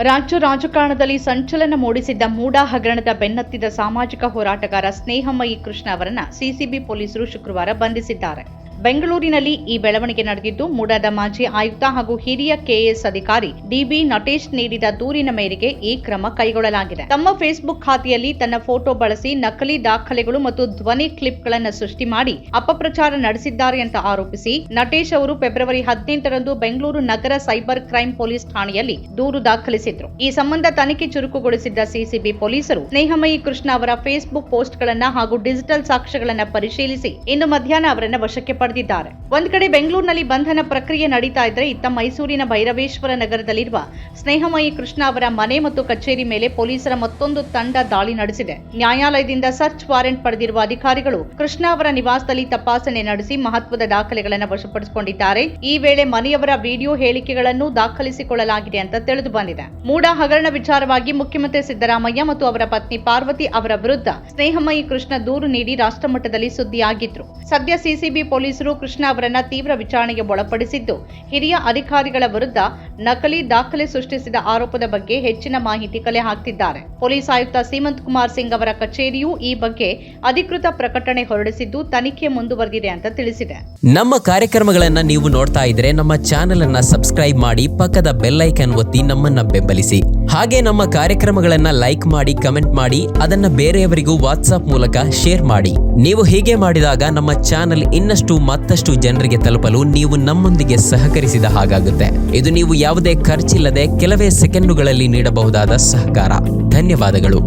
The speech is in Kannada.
ರಾಜ್ಯ ರಾಜಕಾರಣದಲ್ಲಿ ಸಂಚಲನ ಮೂಡಿಸಿದ್ದ ಮೂಡಾ ಹಗರಣದ ಬೆನ್ನತ್ತಿದ ಸಾಮಾಜಿಕ ಹೋರಾಟಗಾರ ಸ್ನೇಹಮಯಿ ಕೃಷ್ಣ ಅವರನ್ನ ಸಿಸಿಬಿ ಪೊಲೀಸರು ಶುಕ್ರವಾರ ಬಂಧಿಸಿದ್ದಾರೆ. ಬೆಂಗಳೂರಿನಲ್ಲಿ ಈ ಬೆಳವಣಿಗೆ ನಡೆದಿದ್ದು, ಮೂಡಾದ ಮಾಜಿ ಆಯುಕ್ತ ಹಾಗೂ ಹಿರಿಯ ಕೆಎಎಸ್ ಅಧಿಕಾರಿ ಡಿಬಿ ನಟೇಶ್ ನೀಡಿದ ದೂರಿನ ಮೇರೆಗೆ ಈ ಕ್ರಮ ಕೈಗೊಳ್ಳಲಾಗಿದೆ. ತಮ್ಮ ಫೇಸ್ಬುಕ್ ಖಾತೆಯಲ್ಲಿ ತನ್ನ ಫೋಟೋ ಬಳಸಿ ನಕಲಿ ದಾಖಲೆಗಳು ಮತ್ತು ಧ್ವನಿ ಕ್ಲಿಪ್ಗಳನ್ನು ಸೃಷ್ಟಿ ಮಾಡಿ ಅಪಪ್ರಚಾರ ನಡೆಸಿದ್ದಾರೆ ಅಂತ ಆರೋಪಿಸಿ ನಟೇಶ್ ಅವರು ಫೆಬ್ರವರಿ 18ರಂದು ಬೆಂಗಳೂರು ನಗರ ಸೈಬರ್ ಕ್ರೈಂ ಪೊಲೀಸ್ ಠಾಣೆಯಲ್ಲಿ ದೂರು ದಾಖಲಿಸಿದ್ರು. ಈ ಸಂಬಂಧ ತನಿಖೆ ಚುರುಕುಗೊಳಿಸಿದ್ದ ಸಿಸಿಬಿ ಪೊಲೀಸರು ಸ್ನೇಹಮಯಿ ಕೃಷ್ಣ ಅವರ ಫೇಸ್ಬುಕ್ ಪೋಸ್ಟ್ಗಳನ್ನ ಹಾಗೂ ಡಿಜಿಟಲ್ ಸಾಕ್ಷ್ಯಗಳನ್ನ ಪರಿಶೀಲಿಸಿ ಇಂದು ಮಧ್ಯಾಹ್ನ ಅವರನ್ನ ವಶಕ್ಕೆ ಪಡೆದಿದ್ದಾರೆ. ಒಂದ್ ಕಡೆ ಬೆಂಗಳೂರಿನಲ್ಲಿ ಬಂಧನ ಪ್ರಕ್ರಿಯೆ ನಡೀತಾ ಇದ್ರೆ, ಇತ್ತ ಮೈಸೂರಿನ ಭೈರವೇಶ್ವರ ನಗರದಲ್ಲಿರುವ ಸ್ನೇಹಮಯಿ ಕೃಷ್ಣ ಅವರ ಮನೆ ಮತ್ತು ಕಚೇರಿ ಮೇಲೆ ಪೊಲೀಸರ ಮತ್ತೊಂದು ತಂಡ ದಾಳಿ ನಡೆಸಿದೆ. ನ್ಯಾಯಾಲಯದಿಂದ ಸರ್ಚ್ ವಾರೆಂಟ್ ಪಡೆದಿರುವ ಅಧಿಕಾರಿಗಳು ಕೃಷ್ಣ ಅವರ ನಿವಾಸದಲ್ಲಿ ತಪಾಸಣೆ ನಡೆಸಿ ಮಹತ್ವದ ದಾಖಲೆಗಳನ್ನು ವಶಪಡಿಸಿಕೊಂಡಿದ್ದಾರೆ. ಈ ವೇಳೆ ಮನೆಯವರ ವಿಡಿಯೋ ಹೇಳಿಕೆಗಳನ್ನು ದಾಖಲಿಸಿಕೊಳ್ಳಲಾಗಿದೆ ಅಂತ ತಿಳಿದು ಬಂದಿದೆ. ಮೂಡಾ ಹಗರಣ ವಿಚಾರವಾಗಿ ಮುಖ್ಯಮಂತ್ರಿ ಸಿದ್ದರಾಮಯ್ಯ ಮತ್ತು ಅವರ ಪತ್ನಿ ಪಾರ್ವತಿ ಅವರ ವಿರುದ್ಧ ಸ್ನೇಹಮಯಿ ಕೃಷ್ಣ ದೂರು ನೀಡಿ ರಾಷ್ಟ್ರಮಟ್ಟದಲ್ಲಿ ಸುದ್ದಿಯಾಗಿದ್ರು. ಸದ್ಯ ಸಿಸಿಬಿ ಪೊಲೀಸರು ಕೃಷ್ಣ ಅವರನ್ನ ತೀವ್ರ ವಿಚಾರಣೆಗೆ ಒಳಪಡಿಸಿದ್ದು, ಹಿರಿಯ ಅಧಿಕಾರಿಗಳ ವಿರುದ್ಧ ನಕಲಿ ದಾಖಲೆ ಸೃಷ್ಟಿಸಿದ ಆರೋಪದ ಬಗ್ಗೆ ಹೆಚ್ಚಿನ ಮಾಹಿತಿ ಕಲೆ ಹಾಕ್ತಿದ್ದಾರೆ. ಪೊಲೀಸ್ ಆಯುಕ್ತ ಸೀಮಂತ್ ಕುಮಾರ್ ಸಿಂಗ್ ಅವರ ಕಚೇರಿಯು ಈ ಬಗ್ಗೆ ಅಧಿಕೃತ ಪ್ರಕಟಣೆ ಹೊರಡಿಸಿದ್ದು, ತನಿಖೆ ಮುಂದುವರೆದಿದೆ ಅಂತ ತಿಳಿಸಿದೆ. ನಮ್ಮ ಕಾರ್ಯಕ್ರಮಗಳನ್ನ ನೀವು ನೋಡ್ತಾ ಇದ್ರೆ ನಮ್ಮ ಚಾನೆಲ್ ಅನ್ನ ಸಬ್ಸ್ಕ್ರೈಬ್ ಮಾಡಿ, ಪಕ್ಕದ ಬೆಲ್ ಐಕಾನ್ ಒತ್ತಿ ನಮ್ಮನ್ನ ಬೆಂಬಲಿಸಿ. ಹಾಗೆ ನಮ್ಮ ಕಾರ್ಯಕ್ರಮಗಳನ್ನ ಲೈಕ್ ಮಾಡಿ, ಕಮೆಂಟ್ ಮಾಡಿ, ಅದನ್ನ ಬೇರೆಯವರಿಗೂ ವಾಟ್ಸ್ಆಪ್ ಮೂಲಕ ಶೇರ್ ಮಾಡಿ. ನೀವು ಹೀಗೆ ಮಾಡಿದಾಗ ನಮ್ಮ ಚಾನೆಲ್ ಮತ್ತಷ್ಟು ಜನರಿಗೆ ತಲುಪಲು ನೀವು ನಮ್ಮೊಂದಿಗೆ ಸಹಕರಿಸಿದ ಹಾಗಾಗುತ್ತೆ. ಇದು ನೀವು ಯಾವುದೇ ಖರ್ಚಿಲ್ಲದೆ ಕೆಲವೇ ಸೆಕೆಂಡುಗಳಲ್ಲಿ ನೀಡಬಹುದಾದ ಸಹಕಾರ. ಧನ್ಯವಾದಗಳು.